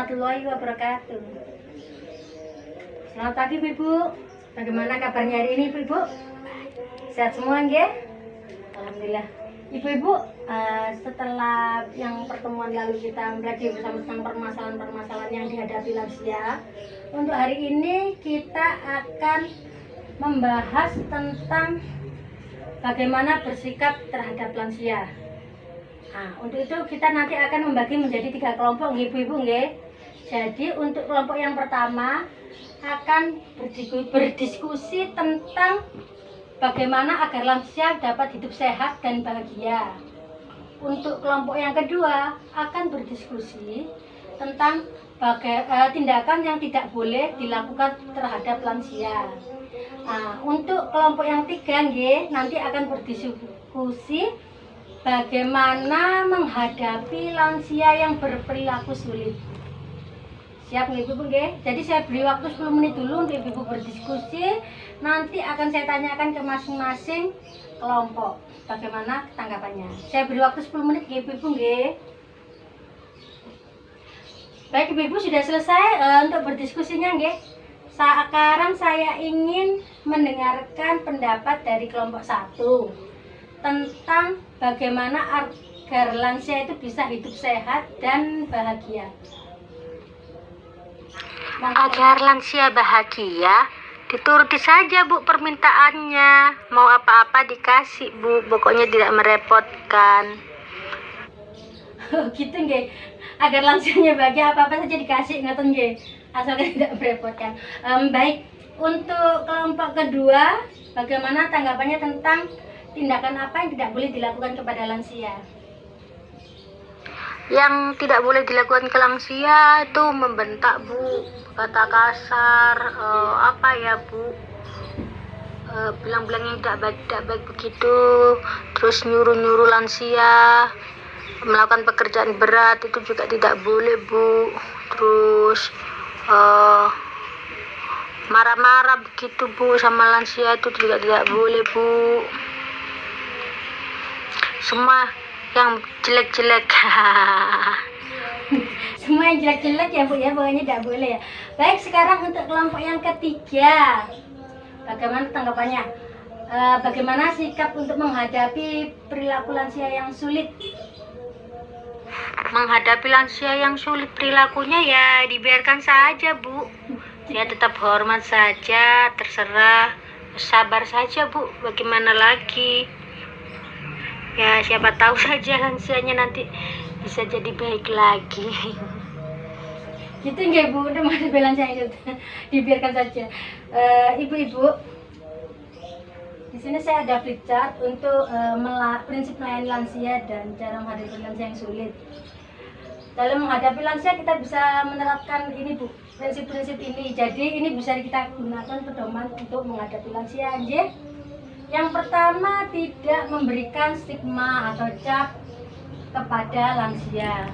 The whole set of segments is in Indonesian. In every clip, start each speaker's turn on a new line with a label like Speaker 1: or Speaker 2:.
Speaker 1: warahmatullahi wabarakatuh. Selamat pagi Ibu. Bagaimana kabarnya hari ini Ibu? Sehat semua nggih? Alhamdulillah. Ibu-ibu, setelah yang pertemuan lalu kita belajar bersama tentang permasalahan-permasalahan yang dihadapi lansia, untuk hari ini kita akan membahas tentang bagaimana bersikap terhadap lansia. Nah, untuk itu kita nanti akan membagi menjadi 3 kelompok, ibu-ibu nggih. Jadi untuk kelompok yang pertama akan berdiskusi tentang bagaimana agar lansia dapat hidup sehat dan bahagia. Untuk kelompok yang kedua akan berdiskusi tentang tindakan yang tidak boleh dilakukan terhadap lansia. Nah, untuk kelompok yang ketiga nggih, nanti akan berdiskusi bagaimana menghadapi lansia yang berperilaku sulit. Siap nggih Ibu nggih? Jadi saya beri waktu 10 menit dulu untuk Ibu berdiskusi. Nanti akan saya tanyakan ke masing-masing kelompok bagaimana tanggapannya. Saya beri waktu 10 menit Ibu nggih. Baik Ibu sudah selesai untuk berdiskusinya nggih. Sekarang saya ingin mendengarkan pendapat dari kelompok 1 tentang bagaimana agar lansia itu bisa hidup sehat dan bahagia.
Speaker 2: Agar lansia bahagia, dituruti saja Bu permintaannya. Mau apa-apa dikasih Bu, pokoknya tidak merepotkan.
Speaker 1: Oh gitu nggih. Agar lansianya bahagia apa-apa saja dikasih ngoten nggih. Asalkan tidak merepotkan. Baik, untuk kelompok kedua, bagaimana tanggapannya tentang tindakan apa yang tidak boleh dilakukan kepada lansia?
Speaker 2: Yang tidak boleh dilakukan ke lansia itu membentak Bu, kata kasar, apa ya Bu, bilang-bilang yang tidak baik begitu, terus nyuruh-nyuruh lansia melakukan pekerjaan berat itu juga tidak boleh Bu, terus marah-marah begitu Bu sama lansia itu juga tidak boleh Bu. Semua yang jelek-jelek
Speaker 1: Semua yang jelek-jelek ya Bu ya, pokoknya tidak boleh ya. Baik, sekarang untuk kelompok yang ketiga, bagaimana tanggapannya? Bagaimana sikap untuk menghadapi perilaku lansia yang sulit?
Speaker 2: Menghadapi lansia yang sulit perilakunya ya dibiarkan saja Bu, ya tetap hormat saja, terserah, sabar saja Bu, bagaimana lagi ya, siapa tahu saja lansianya nanti bisa jadi baik lagi.
Speaker 1: Gitu nggih Bu, untuk menghadapi lansia itu dibiarkan saja. Ibu-ibu, di sini saya ada flipchart untuk prinsip melayani lansia dan cara menghadapi lansia yang sulit. Dalam menghadapi lansia kita bisa menerapkan ini Bu, prinsip-prinsip ini. Jadi ini bisa kita gunakan pedoman untuk menghadapi lansia nggih. Yang pertama, tidak memberikan stigma atau cap kepada lansia.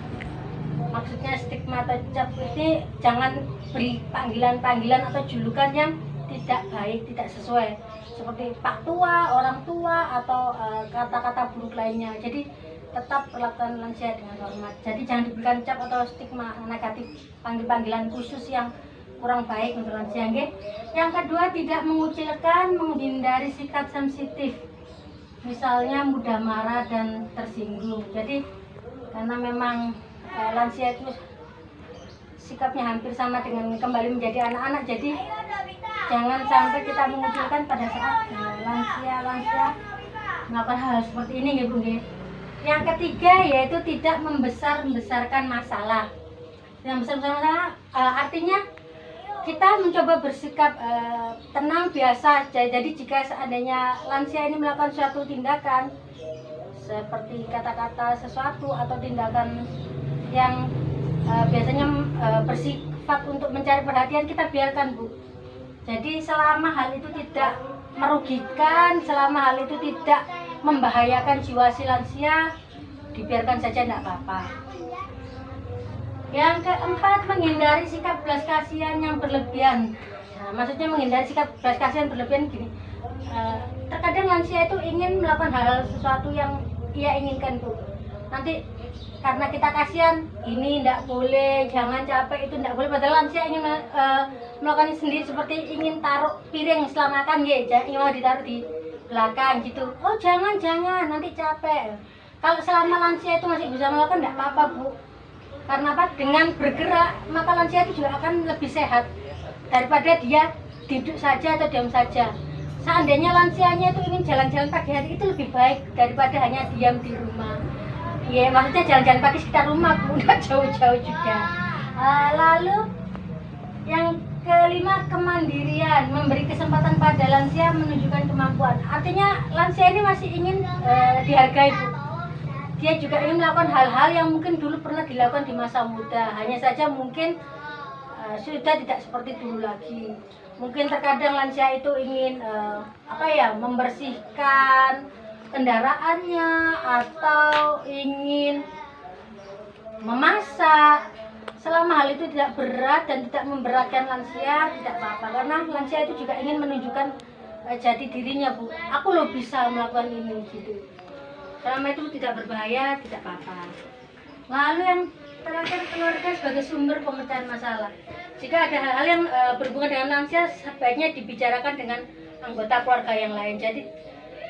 Speaker 1: Maksudnya stigma atau cap ini jangan beri panggilan-panggilan atau julukan yang tidak baik, tidak sesuai, seperti Pak Tua, orang tua, atau kata-kata buruk lainnya. Jadi tetap perlakukan lansia dengan hormat. Jadi jangan diberikan cap atau stigma negatif, panggilan khusus yang kurang baik untuk lansia nggih. Yang kedua, tidak mengucilkan, menghindari sikap sensitif. Misalnya mudah marah dan tersinggung. Jadi karena memang lansia itu sikapnya hampir sama dengan kembali menjadi anak-anak, jadi jangan sampai kita mengucilkan pada saat lansia melakukan hal seperti ini nggih Bu nggih. Yang ketiga yaitu tidak membesar-besarkan masalah. Yang besar-besarkan masalah artinya kita mencoba bersikap tenang biasa. Jadi jika seandainya lansia ini melakukan suatu tindakan seperti kata-kata sesuatu atau tindakan yang biasanya bersifat untuk mencari perhatian, kita biarkan Bu. Jadi selama hal itu tidak merugikan, selama hal itu tidak membahayakan jiwa si lansia, dibiarkan saja, tidak apa-apa. Yang keempat, menghindari sikap belas kasihan yang berlebihan. Nah, maksudnya menghindari sikap belas kasihan berlebihan gini. Terkadang lansia itu ingin melakukan hal sesuatu yang ia inginkan Bu. nanti karena kita kasihan, ini tidak boleh, jangan capek, itu tidak boleh. Padahal lansia ingin melakukan sendiri, seperti ingin taruh piring setelah makan, ya, ingin mau ditaruh di belakang gitu. Oh jangan, nanti capek. Kalau selama lansia itu masih bisa melakukan, tidak apa-apa Bu. Karena apa? Dengan bergerak, maka lansia itu juga akan lebih sehat daripada dia duduk saja atau diam saja. Seandainya lansianya itu ingin jalan-jalan pagi hari, itu lebih baik daripada hanya diam di rumah. Iya, maksudnya jalan-jalan pagi sekitar rumah Bu, nggak jauh-jauh juga. Lalu yang kelima, kemandirian, memberi kesempatan pada lansia menunjukkan kemampuan. Artinya lansia ini masih ingin dihargai Bu. Dia juga ingin melakukan hal-hal yang mungkin dulu pernah dilakukan di masa muda, hanya saja mungkin sudah tidak seperti dulu lagi. Mungkin terkadang lansia itu ingin membersihkan kendaraannya, atau ingin memasak. Selama hal itu tidak berat dan tidak memberatkan lansia, tidak apa-apa, karena lansia itu juga ingin menunjukkan jati dirinya Bu. Aku loh bisa melakukan ini gitu. Selama itu tidak berbahaya, tidak apa-apa. Lalu yang terakhir, keluarga sebagai sumber pemecahan masalah. Jika ada hal-hal yang berhubungan dengan lansia, sebaiknya dibicarakan dengan anggota keluarga yang lain. Jadi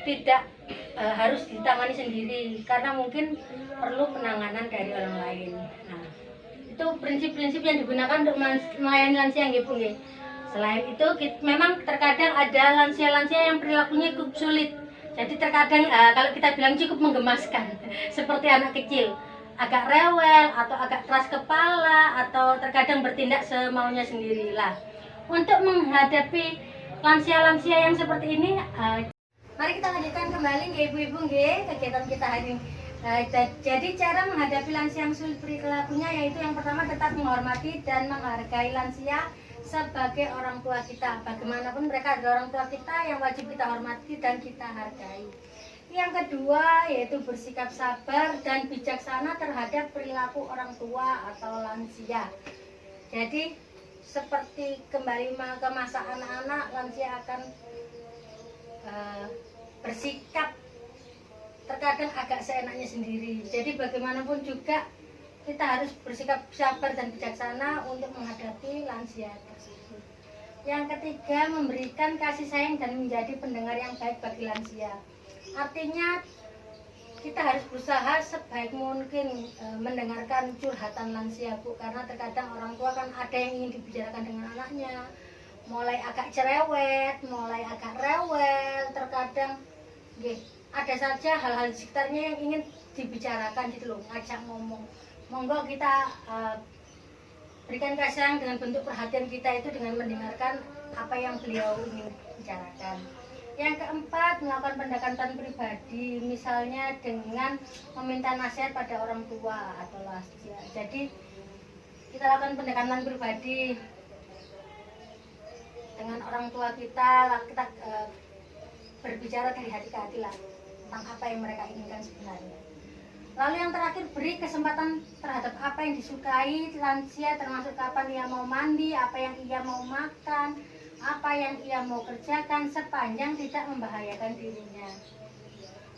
Speaker 1: tidak harus ditangani sendiri, karena mungkin perlu penanganan dari orang lain. Nah, itu prinsip-prinsip yang digunakan untuk melayani lansia nggih Bu nggih. Selain itu, memang terkadang ada lansia-lansia yang perilakunya cukup sulit. Jadi terkadang kalau kita bilang cukup menggemaskan, seperti anak kecil, agak rewel atau agak keras kepala, atau terkadang bertindak semaunya sendiri lah. Untuk menghadapi lansia-lansia yang seperti ini, mari kita lanjutkan kembali nggih ibu-ibu nggih kegiatan kita hari ini. Jadi cara menghadapi lansia yang sulit perilakunya, yaitu yang pertama, tetap menghormati dan menghargai lansia sebagai orang tua kita. Bagaimanapun mereka adalah orang tua kita yang wajib kita hormati dan kita hargai. Yang kedua, yaitu bersikap sabar dan bijaksana terhadap perilaku orang tua atau lansia. Jadi seperti kembali ke masa anak-anak, lansia akan bersikap terkadang agak seenaknya sendiri. Jadi bagaimanapun juga kita harus bersikap sabar dan bijaksana untuk menghadapi lansia tersebut. Yang ketiga, memberikan kasih sayang dan menjadi pendengar yang baik bagi lansia. Artinya kita harus berusaha sebaik mungkin mendengarkan curhatan lansia Bu, karena terkadang orang tua kan ada yang ingin dibicarakan dengan anaknya, mulai agak cerewet, mulai agak rewel, terkadang ada saja hal-hal di sekitarnya yang ingin dibicarakan gitu loh, ngajak ngomong. Monggo kita berikan kasih sayang dengan bentuk perhatian kita itu dengan mendengarkan apa yang beliau ingin bicarakan. Yang keempat, melakukan pendekatan pribadi, misalnya dengan meminta nasihat pada orang tua atau lansia. Jadi kita lakukan pendekatan pribadi dengan orang tua kita berbicara dari hati ke hati lah tentang apa yang mereka inginkan sebenarnya. Lalu yang terakhir, beri kesempatan terhadap apa yang disukai lansia, termasuk kapan ia mau mandi, apa yang ia mau makan, apa yang ia mau kerjakan, sepanjang tidak membahayakan dirinya.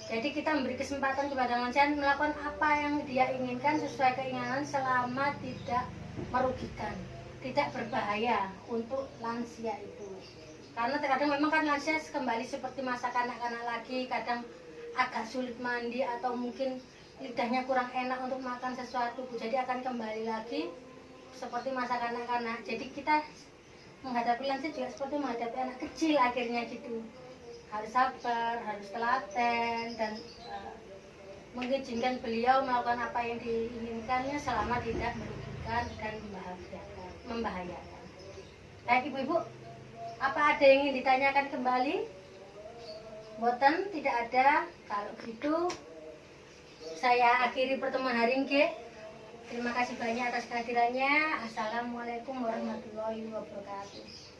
Speaker 1: Jadi kita memberi kesempatan kepada lansia melakukan apa yang dia inginkan sesuai keinginan, selama tidak merugikan, tidak berbahaya untuk lansia itu. Karena terkadang memang kan lansia kembali seperti masa kanak-kanak lagi, kadang agak sulit mandi atau mungkin lidahnya kurang enak untuk makan sesuatu, jadi akan kembali lagi seperti masa kanak-kanak. Jadi kita menghadapi lansia juga seperti menghadapi anak kecil akhirnya gitu. Harus sabar, harus telaten, dan mengizinkan beliau melakukan apa yang diinginkannya selama tidak merugikan dan membahayakan. Baik ibu-ibu, apa ada yang ingin ditanyakan kembali? Boten, tidak ada. Kalau gitu saya akhiri pertemuan hari ini. Terima kasih banyak atas kehadirannya. Assalamualaikum warahmatullahi wabarakatuh.